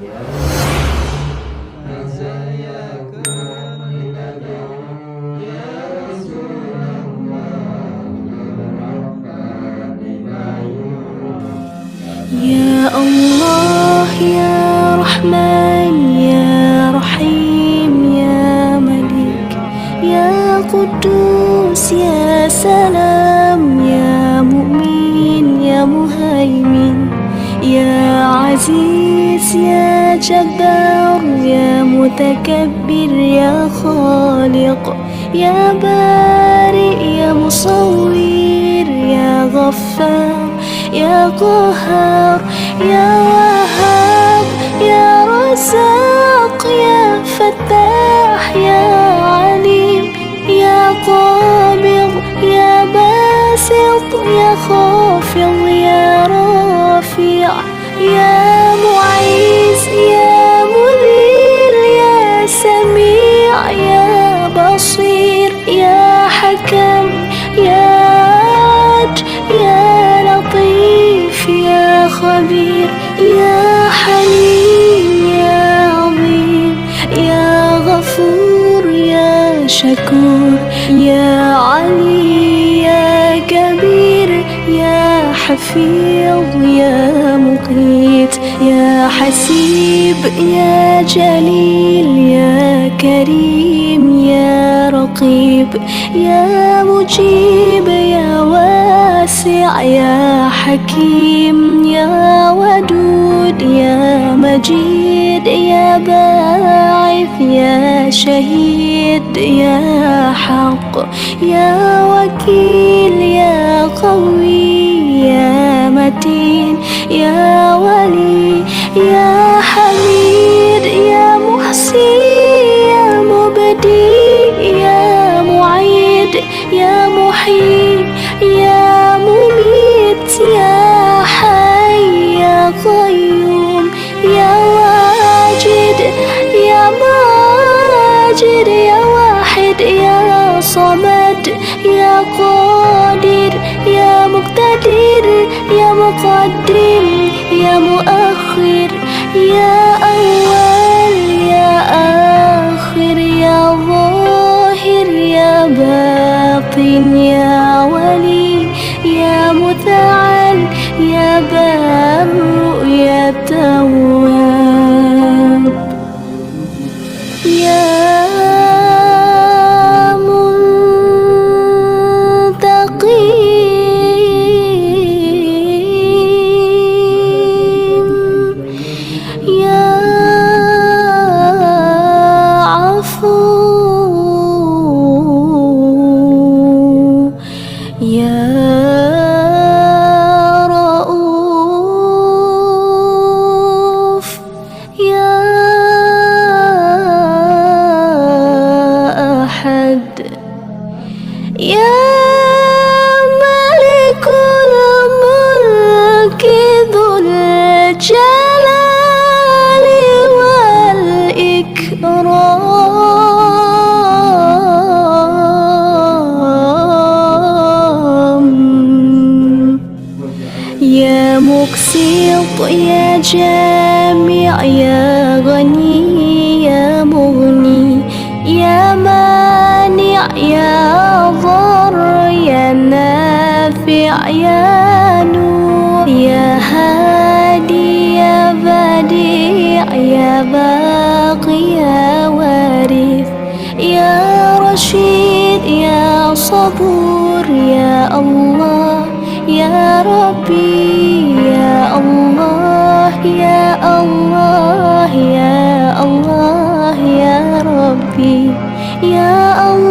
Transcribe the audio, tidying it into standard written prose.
Ya Allah, Ya Rahman, Ya Rahim, Ya Malik, Ya Quddus, Ya Salam, Ya Mu'min, Ya Muhaimin, Ya Aziz, Ya Jabbar, Ya Mutakabbir, Ya Khaliq, Ya Bari, Ya Musawwir, Ya Ghaffar, Ya Qahhar, Ya Wahhab, Ya Razzaq, Ya Fattah, Ya Alim, Ya Qabid, Ya Basit, Ya Khafid, Ya Rafi', Ya Mu'izz, Ya Mudhil, Ya Sami', Ya Basir, Ya Hakam, Ya Adl, Ya لطيف، يا خبير، يا حليم، يا عظيم، يا غفور، يا شكور، يا علي، يا كبير، يا حفيظ، يا مقيت، يا حسيب، يا جليل، يا كريم، يا رقيب، يا مجيب، يا واسع، يا حكيم، يا ودود، يا مجيد، يا باعث، يا شهيد، يا حق، يا وكيل، يا قوي، يا متين، يا ولي، يا حميد، يا محسن، يا مبدي، يا معيد، يا محيي، يا مميت، يا حي، يا قيوم، يا واجد، يا ماجد، يا واحد، يا صمد، يا قادر، يا مقتدر، يا مقدم، يا مؤخر، يا أول، يا آخر، يا ظاهر، يا باطن، يا ولي، يا متعال، يا بر، يا تواب، يا منتقم، يا عفو، يا رؤوف، يا أحد، يا ملك الملك ذو الجلال والإكرام، يا مقسط، يا جامع، يا غني، يا مغني، يا مانع، يا ضار، يا نافع، يا نور، يا هادي، يا بديع، يا باقي، يا وارث، يا رشيد، يا صبور، يا الله، يا ربي، يا الله، يا الله، يا الله، يا ربي، يا الله.